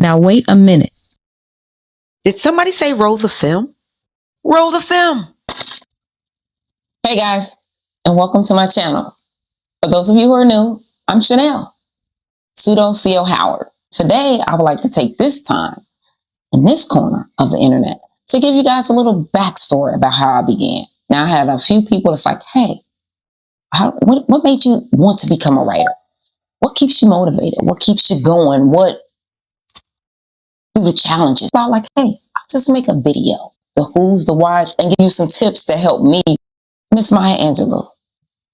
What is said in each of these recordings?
Now wait a minute. Did somebody say roll the film? Roll the film. Hey guys, and welcome to my channel. For those of you who are new, I'm Chanel, pseudo CO Howard. Today, I would like to take this time in this corner of the internet to give you guys a little backstory about how I began. Now, I had a few people that's like, hey, what made you want to become a writer? What keeps you motivated? What keeps you going? What through the challenges? So I'm like, hey, I'll just make a video, the who's, the whys, and give you some tips to help me. Miss Maya Angelou,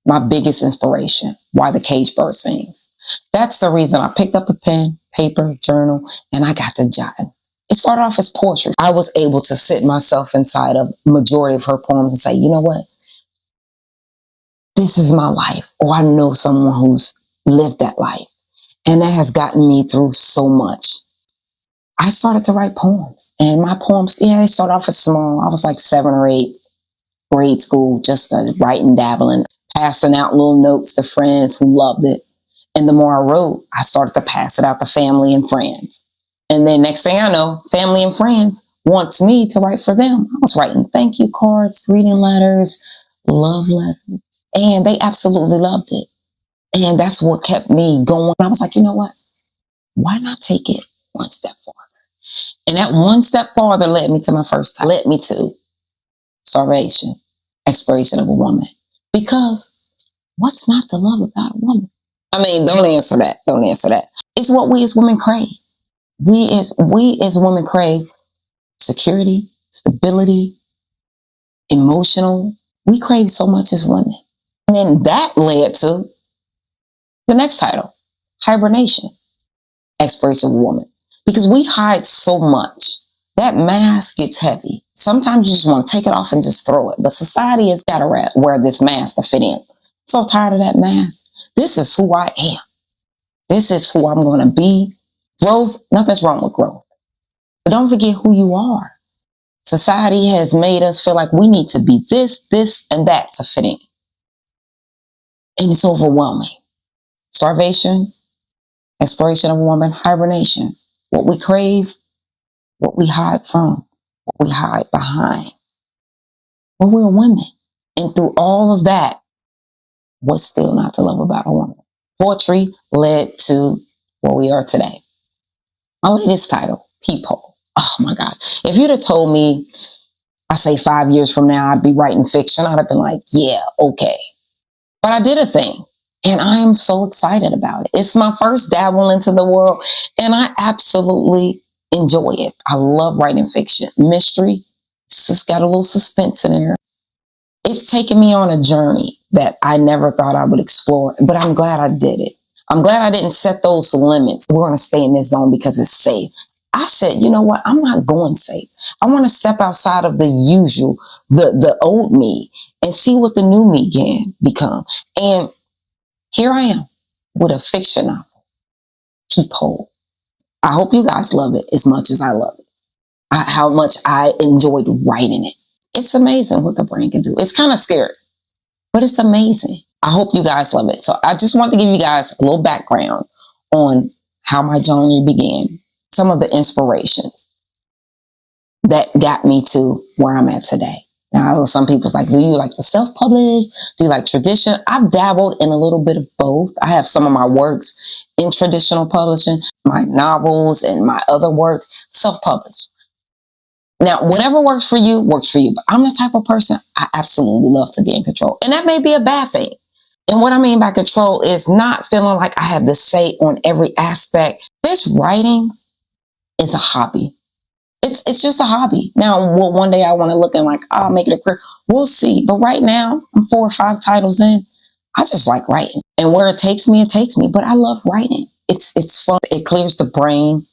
my biggest inspiration, Why the Caged Bird Sings. That's the reason I picked up a pen, paper, journal, and I got to jotting. It started off as poetry. I was able to sit myself inside of majority of her poems and say, you know what? This is my life. Or I know someone who's lived that life. And that has gotten me through so much. I started to write poems. And my poems, they started off as small. I was like 7 or 8. Grade school, just writing, dabbling, passing out little notes to friends who loved it. And the more I wrote, I started to pass it out to family and friends. And then next thing I know, family and friends wants me to write for them. I was writing thank you cards, greeting letters, love letters, and they absolutely loved it. And that's what kept me going. I was like, you know what? Why not take it one step farther? And that one step farther led me to my first time, led me to starvation, exploration of a woman. Because what's not to love about a woman? I mean, don't answer that. Don't answer that. It's what we as women crave. We as women crave security, stability, emotional. We crave so much as women. And then that led to the next title, hibernation, exploration of a woman. Because we hide so much. That mask gets heavy. Sometimes you just want to take it off and just throw it. But society has got to wear this mask to fit in. I'm so tired of that mask. This is who I am. This is who I'm going to be. Growth, nothing's wrong with growth. But don't forget who you are. Society has made us feel like we need to be this, and that to fit in. And it's overwhelming. Starvation, exploration of a woman, hibernation. What we crave, what we hide from, what we hide behind. Well, we're women. And through all of that, what's still not to love about a woman? Poetry led to where we are today. My latest title, Peephole. Oh my gosh. If you'd have told me, I say 5 years from now, I'd be writing fiction, I'd have been like, yeah, okay. But I did a thing. And I am so excited about it. It's my first dabble into the world. And I absolutely enjoy it. I love writing fiction. Mystery. It's just got a little suspense in there. It's taken me on a journey that I never thought I would explore, but I'm glad I did it. I'm glad I didn't set those limits. We're going to stay in this zone because it's safe. I said, you know what? I'm not going safe. I want to step outside of the usual, the old me, and see what the new me can become. And here I am with a fiction novel, Peephole. I hope you guys love it as much as I love it. How much I enjoyed writing it. It's amazing what the brain can do. It's kind of scary, but it's amazing. I hope you guys love it. So I just want to give you guys a little background on how my journey began. Some of the inspirations that got me to where I'm at today. Now, I know some people's like, do you like to self-publish? Do you like tradition? I've dabbled in a little bit of both. I have some of my works in traditional publishing, my novels and my other works self-published. Now, whatever works for you, works for you. But I'm the type of person, I absolutely love to be in control. And that may be a bad thing. And what I mean by control is not feeling like I have the say on every aspect. This writing is a hobby. It's just a hobby. Now, one day I want to look and like, I'll make it a career. We'll see. But right now, I'm 4 or 5 titles in. I just like writing. And where it takes me, it takes me. But I love writing. It's fun. It clears the brain.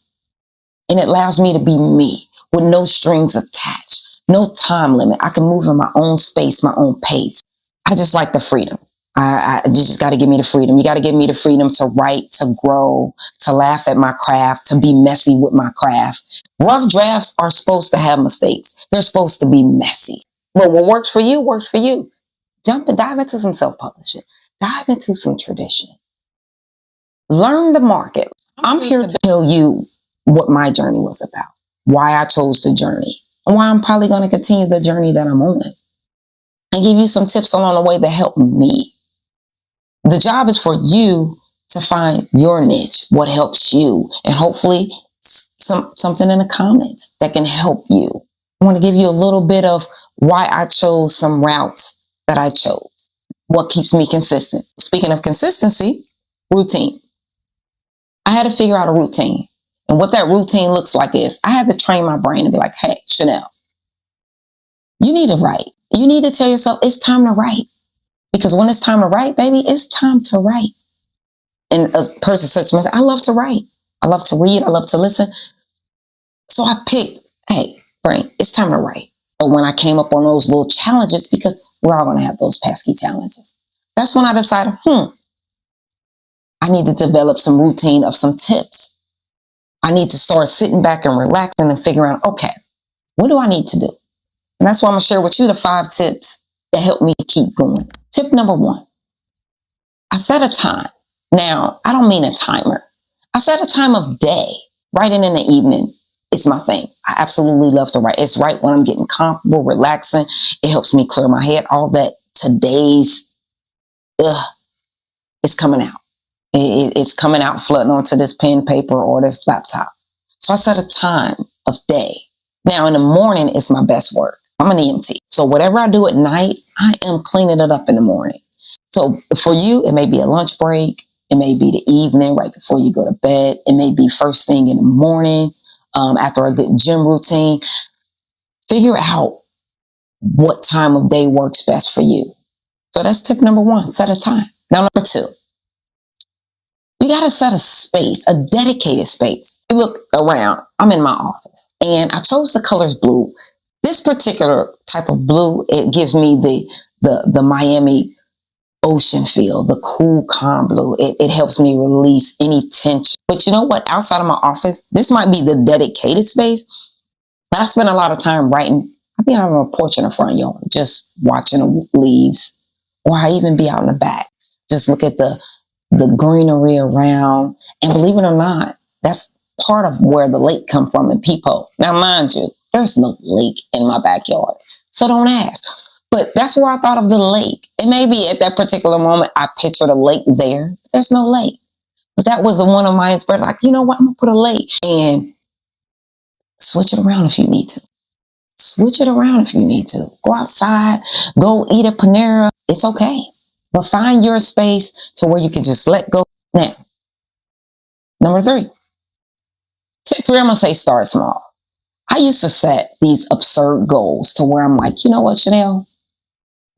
And it allows me to be me with no strings attached. No time limit. I can move in my own space, my own pace. I just like the freedom. You just got to give me the freedom. You got to give me the freedom to write, to grow, to laugh at my craft, to be messy with my craft. Rough drafts are supposed to have mistakes. They're supposed to be messy. But what works for you, works for you. Jump and dive into some self-publishing. Dive into some tradition. Learn the market. I'm here to tell you what my journey was about, why I chose the journey, and why I'm probably going to continue the journey that I'm on, and give you some tips along the way that help me. The job is for you to find your niche, what helps you, and hopefully something in the comments that can help you. I want to give you a little bit of why I chose some routes that I chose, what keeps me consistent. Speaking of consistency, routine. I had to figure out a routine. And what that routine looks like is I had to train my brain to be like, hey, Chanel, you need to write. You need to tell yourself it's time to write. Because when it's time to write, baby, it's time to write. And a person such as myself, I love to write. I love to read. I love to listen. So I picked, hey, brain, it's time to write. But when I came up on those little challenges, because we're all going to have those pesky challenges, that's when I decided, I need to develop some routine of some tips. I need to start sitting back and relaxing and figuring out, okay, what do I need to do? And that's why I'm going to share with you the 5 tips that help me keep going. Tip number 1, I set a time. Now, I don't mean a timer. I set a time of day. Writing in the evening is my thing. I absolutely love to write. It's right when I'm getting comfortable, relaxing. It helps me clear my head. All that today's, it's coming out. It's coming out, flooding onto this pen, paper, or this laptop. So I set a time of day. Now, in the morning is my best work. I'm an EMT. So whatever I do at night, I am cleaning it up in the morning. So for you, it may be a lunch break. It may be the evening right before you go to bed. It may be first thing in the morning after a good gym routine. Figure out what time of day works best for you. So that's tip number 1, set a time. Now, number 2, you got to set a space, a dedicated space. You look around, I'm in my office and I chose the colors blue. This particular type of blue, it gives me the Miami ocean feel, the cool, calm blue. It helps me release any tension. But you know what? Outside of my office, this might be the dedicated space, but I spend a lot of time writing. I'll be out on a porch in the front yard, just watching the leaves, or I even be out in the back. Just look at the greenery around. And believe it or not, that's part of where the lake come from in Peepo. Now, mind you, there's no lake in my backyard, so don't ask. But that's where I thought of the lake. It may be at that particular moment, I pictured a lake there, but there's no lake. But that was one of my inspirations. Like, you know what? I'm going to put a lake and switch it around if you need to. Switch it around if you need to. Go outside, go eat at Panera. It's okay. But find your space to where you can just let go. Now, number 3. Tip 3, I'm going to say start small. I used to set these absurd goals to where I'm like, you know what, Chanel?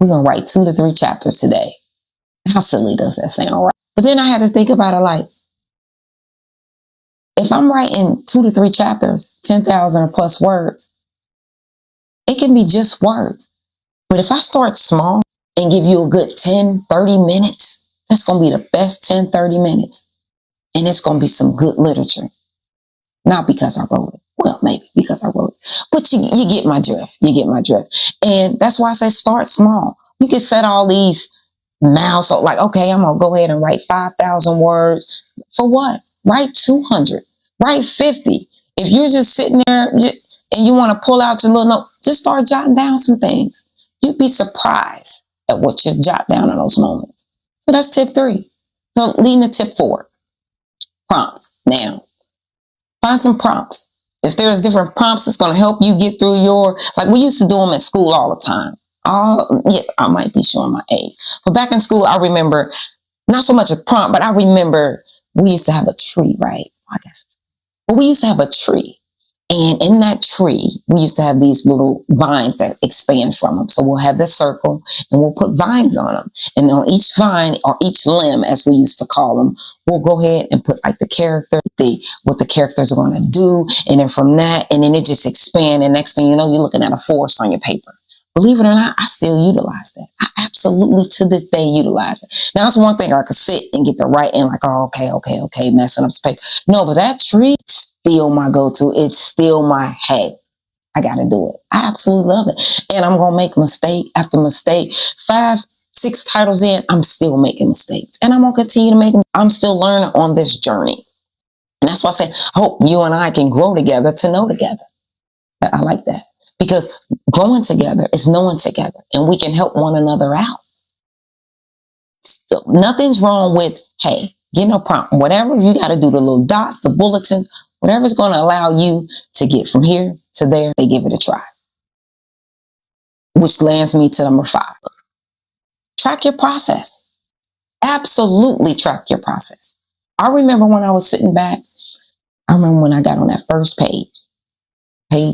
We're going to write 2 to 3 chapters today. How silly does that sound, right? But then I had to think about it like, if I'm writing 2 to 3 chapters, 10,000 or plus words, it can be just words. But if I start small and give you a good 10, 30 minutes, that's going to be the best 10, 30 minutes. And it's going to be some good literature. Not because I wrote it. Well, maybe because I wrote it. But you get my drift. You get my drift. And that's why I say start small. You can set all these miles. So like, okay, I'm going to go ahead and write 5,000 words. For what? Write 200. Write 50. If you're just sitting there and you want to pull out your little note, just start jotting down some things. You'd be surprised at what you jot down in those moments. So that's tip 3. So leading to tip 4. Prompts. Now, find some prompts. If there's different prompts that's going to help you get through like we used to do them at school all the time. I might be showing my age. But back in school, I remember not so much a prompt, but I remember we used to have a tree, right? I guess. But we used to have a tree. And in that tree, we used to have these little vines that expand from them. So we'll have this circle and we'll put vines on them. And on each vine or each limb, as we used to call them, we'll go ahead and put like the character, what the characters are going to do. And then from that, and then it just expand. And next thing you know, you're looking at a forest on your paper. Believe it or not, I still utilize that. I absolutely to this day utilize it. Now, that's one thing I could sit and get the right and like, oh, okay, messing up the paper. No, but that tree still my go-to. It's still my, hey, I got to do it. I absolutely love it. And I'm going to make mistake after mistake. 5, 6 titles in, I'm still making mistakes. And I'm going to continue to make them. I'm still learning on this journey. And that's why I say, I hope you and I can grow together to know together. I like that, because growing together is knowing together, and we can help one another out. So nothing's wrong with, hey, get no prompt. Whatever you got to do, the little dots, the bulletin, whatever's going to allow you to get from here to there, they give it a try. Which lands me to number 5. Track your process. Absolutely track your process. I remember when I was sitting back, I remember when I got on that first page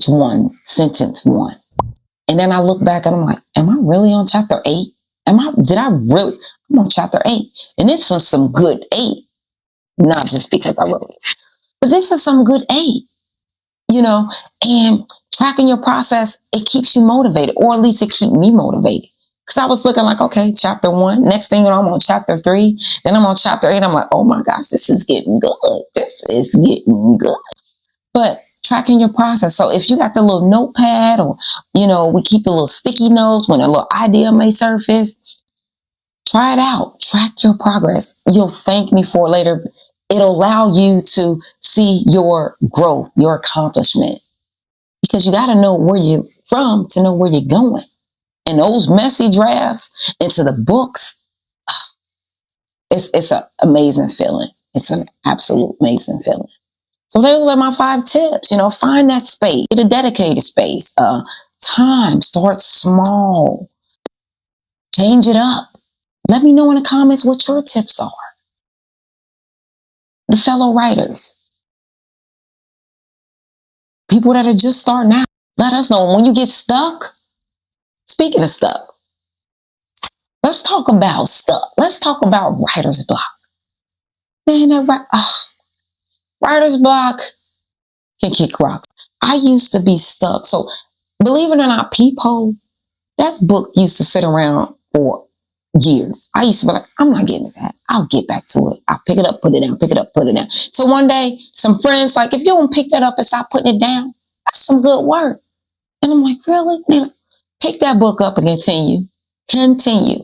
1, sentence 1. And then I look back and I'm like, am I really on chapter 8? I'm on chapter 8. And this is some good 8. Not just because I wrote it, but this is some good 8, and tracking your process, it keeps you motivated, or at least it keeps me motivated. Because I was looking like, okay, chapter 1, next thing you know, I'm on chapter 3, then I'm on chapter 8. I'm like, oh my gosh, this is getting good. This is getting good. But tracking your process. So if you got the little notepad, or, we keep the little sticky notes when a little idea may surface, try it out. Track your progress. You'll thank me for it later. It'll allow you to see your growth, your accomplishment, because you got to know where you're from to know where you're going. And those messy drafts into the books, it's an amazing feeling. It's an absolute amazing feeling. So those are my 5 tips. Find that space, get a dedicated space. Time, start small, change it up. Let me know in the comments what your tips are. The fellow writers, people that are just starting out, let us know when you get stuck. Speaking of stuck, let's talk about stuck. Let's talk about writer's block. Man, writer's block can kick rocks. I used to be stuck. So believe it or not, Peephole, that book used to sit around for years. I used to be like, I'm not getting to that. I'll get back to it. I'll pick it up, put it down, pick it up, put it down. So one day, some friends like, if you don't pick that up and stop putting it down, that's some good work. And I'm like, really? Pick that book up and continue.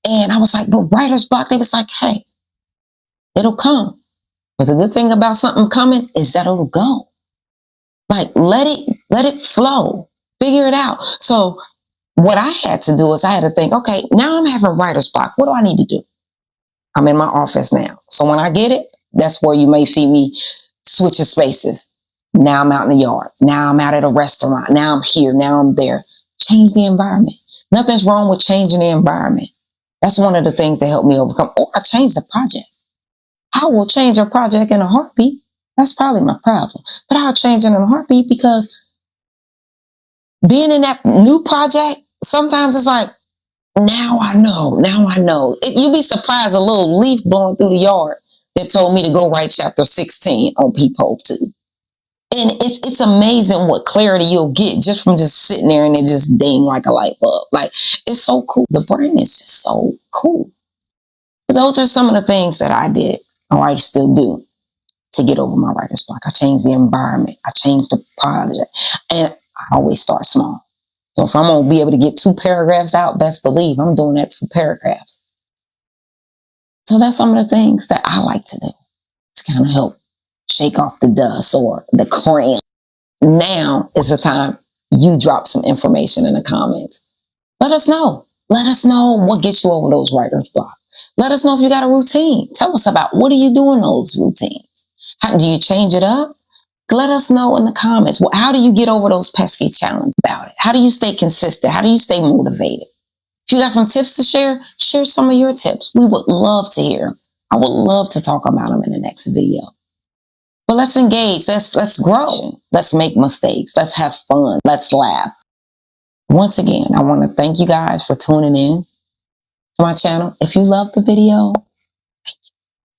And I was like, but writer's block, they was like, hey, it'll come. But the good thing about something coming is that it'll go. Like, let it flow. Figure it out. So what I had to do is I had to think, okay, now I'm having writer's block. What do I need to do? I'm in my office now. So when I get it, that's where you may see me switching spaces. Now I'm out in the yard. Now I'm out at a restaurant. Now I'm here. Now I'm there. Change the environment. Nothing's wrong with changing the environment. That's one of the things that helped me overcome. Or I changed the project. I will change a project in a heartbeat. That's probably my problem. But I'll change it in a heartbeat, because being in that new project, sometimes it's like, now I know. You'd be surprised, a little leaf blowing through the yard that told me to go write chapter 16 on Peephole 2. And it's amazing what clarity you'll get just from just sitting there and it just ding like a light bulb. Like, it's so cool. The brain is just so cool. But those are some of the things that I did, or I still do, to get over my writer's block. I changed the environment. I changed the project. And I always start small. So if I'm going to be able to get 2 paragraphs out, best believe I'm doing that 2 paragraphs. So that's some of the things that I like to do to kind of help shake off the dust or the cramp. Now is the time you drop some information in the comments. Let us know. Let us know what gets you over those writer's block. Let us know if you got a routine. Tell us about, what do you do in those routines? How do you change it up? Let us know in the comments. Well, how do you get over those pesky challenges about it? How do you stay consistent? How do you stay motivated? If you got some tips to share some of your tips. We would love to hear. I would love to talk about them in the next video. But let's engage. Let's grow. Let's make mistakes. Let's have fun. Let's laugh. Once again, I want to thank you guys for tuning in to my channel. If you love the video,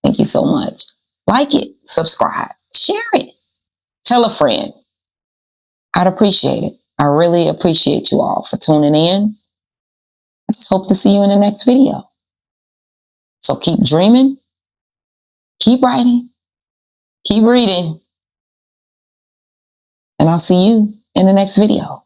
thank you so much. Like it, subscribe, share it, tell a friend. I'd appreciate it. I really appreciate you all for tuning in. I just hope to see you in the next video. So keep dreaming, keep writing, keep reading, and I'll see you in the next video.